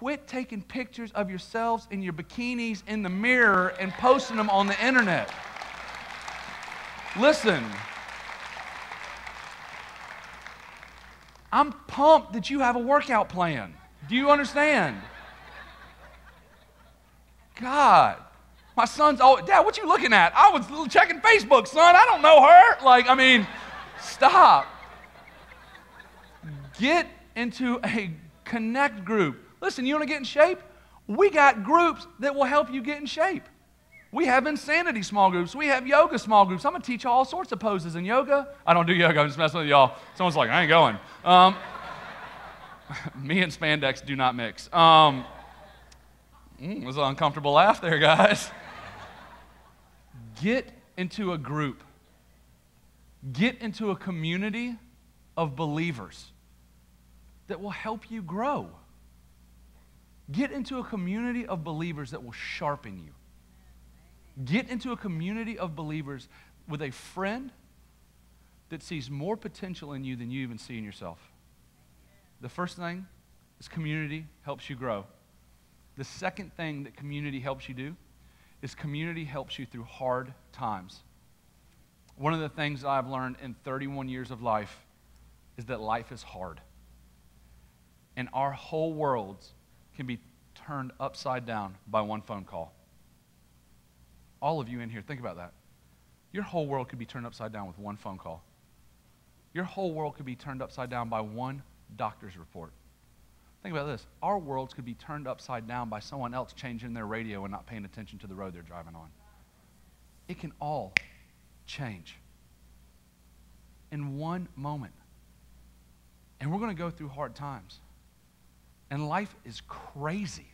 quit taking pictures of yourselves in your bikinis in the mirror and posting them on the internet. Listen, I'm pumped that you have a workout plan. Do you understand? God, my son's, oh, Dad, what you looking at? I was checking Facebook, son. I don't know her. Like, I mean, stop. Get into a connect group. Listen, you want to get in shape? We got groups that will help you get in shape. We have insanity small groups. We have yoga small groups. I'm going to teach you all sorts of poses in yoga. I don't do yoga. I'm just messing with y'all. Someone's like, I ain't going. Me and spandex do not mix. Was an uncomfortable laugh there, guys. Get into a group. Get into a community of believers that will help you grow. Get into a community of believers that will sharpen you. Get into a community of believers with a friend that sees more potential in you than you even see in yourself. The first thing is community helps you grow. The second thing that community helps you do is community helps you through hard times. One of the things that I've learned in 31 years of life is that life is hard. And our whole worlds can be turned upside down by one phone call. All of you in here, think about that. Your whole world could be turned upside down with one phone call. Your whole world could be turned upside down by one doctor's report. Think about this. Our worlds could be turned upside down by someone else changing their radio and not paying attention to the road they're driving on. It can all change in one moment. And we're going to go through hard times. And life is crazy.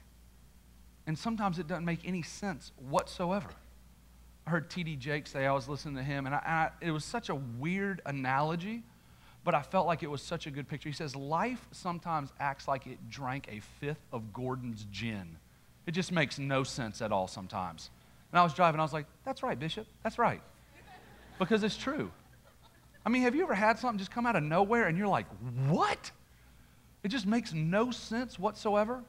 And sometimes it doesn't make any sense whatsoever. I heard T.D. Jakes say, I was listening to him, and it was such a weird analogy, but I felt like it was such a good picture. He says, life sometimes acts like it drank a fifth of Gordon's gin. It just makes no sense at all sometimes. And I was driving, I was like, that's right, Bishop, that's right. Because it's true. I mean, have you ever had something just come out of nowhere and you're like, what? It just makes no sense whatsoever.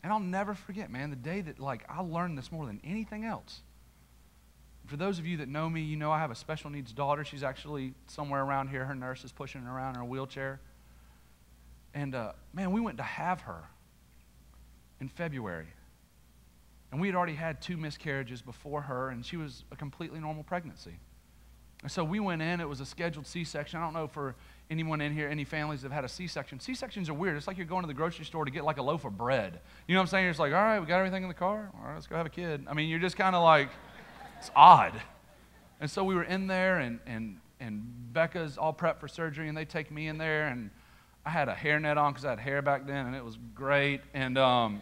And I'll never forget, man, the day that, I learned this more than anything else. For those of you that know me, you know I have a special needs daughter. She's actually somewhere around here. Her nurse is pushing her around in a wheelchair. And, man, we went to have her in February. And we had already had 2 miscarriages before her, and she was a completely normal pregnancy. And so we went in. It was a scheduled C-section. I don't know for anyone in here, any families that have had a C-section. C-sections are weird. It's like you're going to the grocery store to get like a loaf of bread. You know what I'm saying? You're just like, all right, we got everything in the car. All right, let's go have a kid. I mean, you're just kind of like, it's odd. And so we were in there, and Becca's all prepped for surgery, and they take me in there, and I had a hairnet on because I had hair back then, and it was great. And I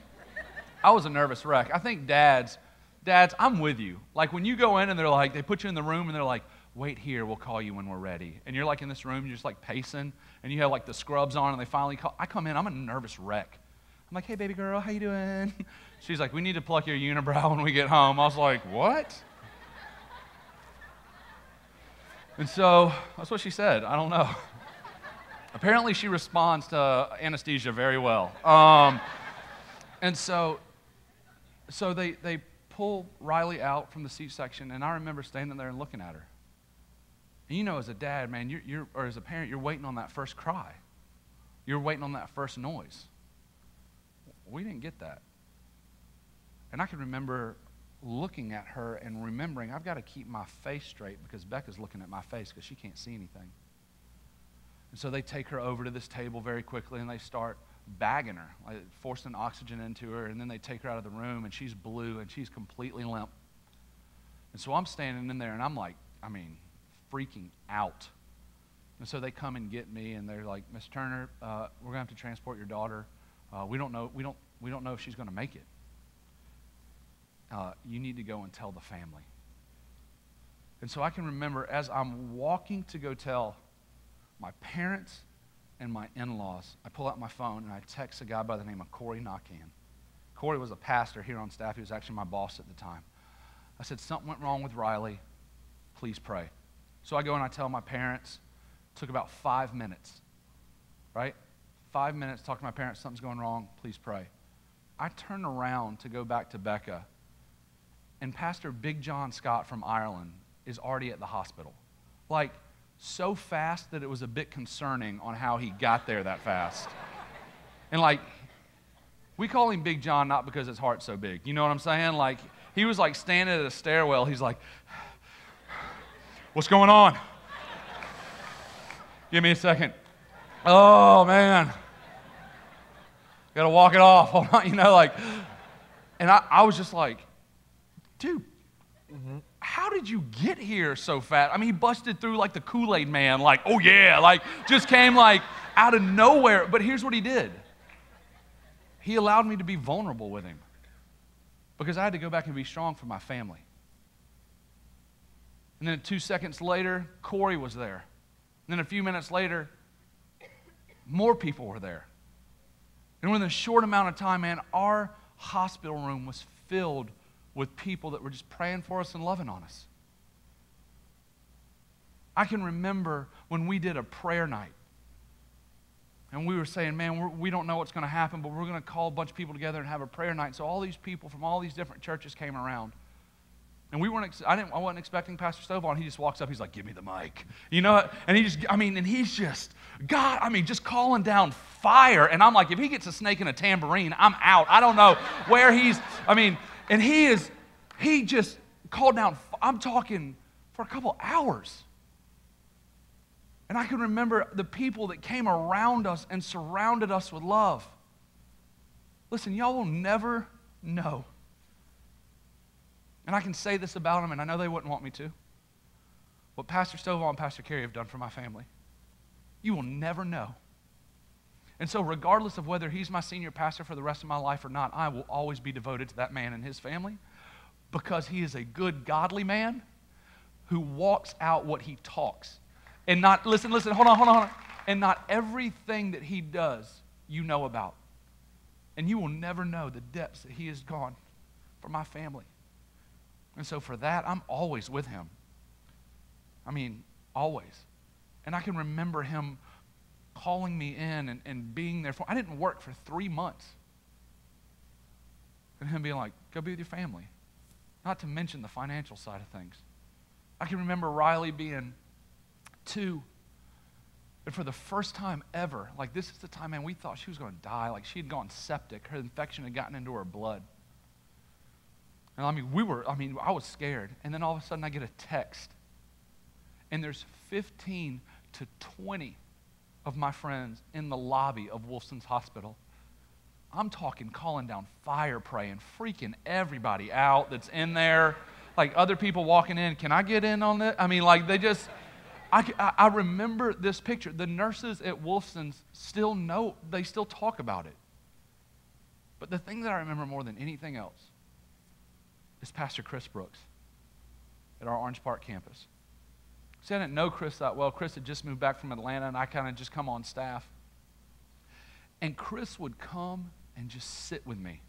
was a nervous wreck. I think dads, I'm with you. Like when you go in and they're like, they put you in the room, and they're like, wait here, we'll call you when we're ready. And you're like in this room, you're just like pacing, and you have like the scrubs on, and they finally call. I come in, I'm a nervous wreck. I'm like, hey, baby girl, how you doing? She's like, we need to pluck your unibrow when we get home. I was like, what? And so that's what she said. I don't know. Apparently she responds to anesthesia very well. And so they pull Riley out from the C-section, and I remember standing there and looking at her. And you know, as a dad, man, or as a parent, you're waiting on that first cry. You're waiting on that first noise. We didn't get that. And I can remember looking at her and remembering I've got to keep my face straight because Becca's looking at my face because she can't see anything. And so they take her over to this table very quickly, and they start bagging her, like forcing oxygen into her, and then they take her out of the room, and she's blue, and she's completely limp. And so I'm standing in there, and I'm like, freaking out. And so they come and get me, and they're like, Miss Turner, we're going to have to transport your daughter. We don't know if she's going to make it. You need to go and tell the family. And so I can remember as I'm walking to go tell my parents and my in-laws, I pull out my phone and I text a guy by the name of Corey Nakan. Corey was a pastor here on staff. He was actually my boss at the time. I said, something went wrong with Riley. Please pray. So I go and I tell my parents. It took about 5 minutes, right? 5 minutes, talk to my parents, something's going wrong, please pray. I turn around to go back to Becca, and Pastor Big John Scott from Ireland is already at the hospital. Like, so fast that it was a bit concerning on how he got there that fast. And like, we call him Big John not because his heart's so big. You know what I'm saying? Like, he was like standing at a stairwell. He's like, what's going on? Give me a second. Oh, man. Got to walk it off. Hold on, you know, like. And I was just like, dude, how did you get here so fast? I mean, he busted through like the Kool-Aid man, like, oh yeah, like just came like out of nowhere. But here's what he did. He allowed me to be vulnerable with him because I had to go back and be strong for my family. And then 2 seconds later, Corey was there. And then a few minutes later, more people were there. And within a short amount of time, man, our hospital room was filled with people that were just praying for us and loving on us. I can remember when we did a prayer night. And we were saying, man, we don't know what's going to happen, but we're going to call a bunch of people together and have a prayer night. So all these people from all these different churches came around. And I wasn't expecting Pastor Stovall. He just walks up. He's like, give me the mic. You know, and he's just, God, just calling down fire. And I'm like, if he gets a snake and a tambourine, I'm out. I don't know where and he just called down, I'm talking for a couple hours. And I can remember the people that came around us and surrounded us with love. Listen, y'all will never know. And I can say this about them, and I know they wouldn't want me to. What Pastor Stovall and Pastor Carey have done for my family. You will never know. And so regardless of whether he's my senior pastor for the rest of my life or not, I will always be devoted to that man and his family because he is a good, godly man who walks out what he talks. And not, listen, hold on. And not everything that he does you know about. And you will never know the depths that he has gone for my family. And so for that, I'm always with him. Always. And I can remember him calling me in and being there for, I didn't work for 3 months. And him being like, go be with your family. Not to mention the financial side of things. I can remember Riley being 2. And for the first time ever, like this is the time, man, we thought she was going to die. Like she had gone septic. Her infection had gotten into her blood. And I was scared. And then all of a sudden I get a text. And there's 15 to 20 of my friends in the lobby of Wolfson's Hospital. I'm talking calling down fire, praying, freaking everybody out that's in there. Like other people walking in, can I get in on this? I remember this picture. The nurses at Wolfson's still know, they still talk about it. But the thing that I remember more than anything else is Pastor Chris Brooks at our Orange Park campus. See, I didn't know Chris that well. Chris had just moved back from Atlanta, and I kind of just come on staff. And Chris would come and just sit with me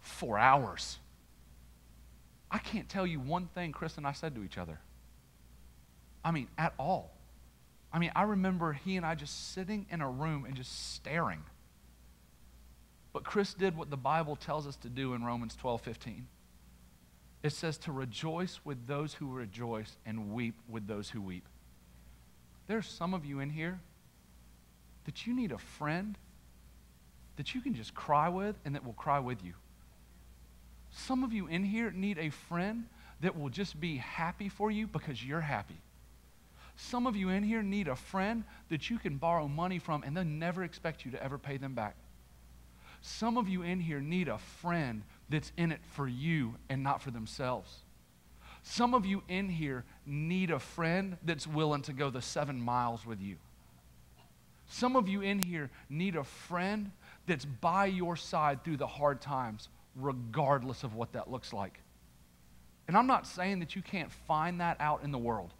for hours. I can't tell you one thing Chris and I said to each other. At all. I remember he and I just sitting in a room and just staring. But Chris did what the Bible tells us to do in Romans 12:15. It says to rejoice with those who rejoice and weep with those who weep. There's some of you in here that you need a friend that you can just cry with and that will cry with you. Some of you in here need a friend that will just be happy for you because you're happy. Some of you in here need a friend that you can borrow money from and they'll never expect you to ever pay them back. Some of you in here need a friend that's in it for you and not for themselves. Some of you in here need a friend that's willing to go the 7 miles with you. Some of you in here need a friend that's by your side through the hard times, regardless of what that looks like. And I'm not saying that you can't find that out in the world.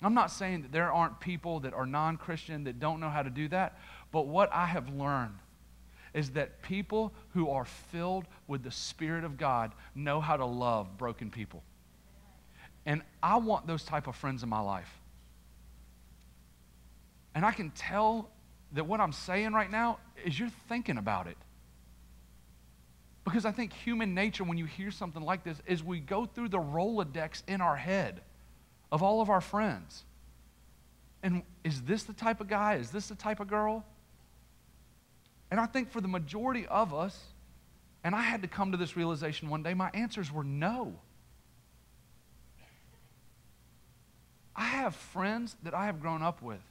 I'm not saying that there aren't people that are non-Christian that don't know how to do that, but what I have learned is that people who are filled with the Spirit of God know how to love broken people. And I want those type of friends in my life. And I can tell that what I'm saying right now is you're thinking about it. Because I think human nature, when you hear something like this, is we go through the Rolodex in our head of all of our friends. And is this the type of guy? Is this the type of girl? And I think for the majority of us, and I had to come to this realization one day, my answers were no. I have friends that I have grown up with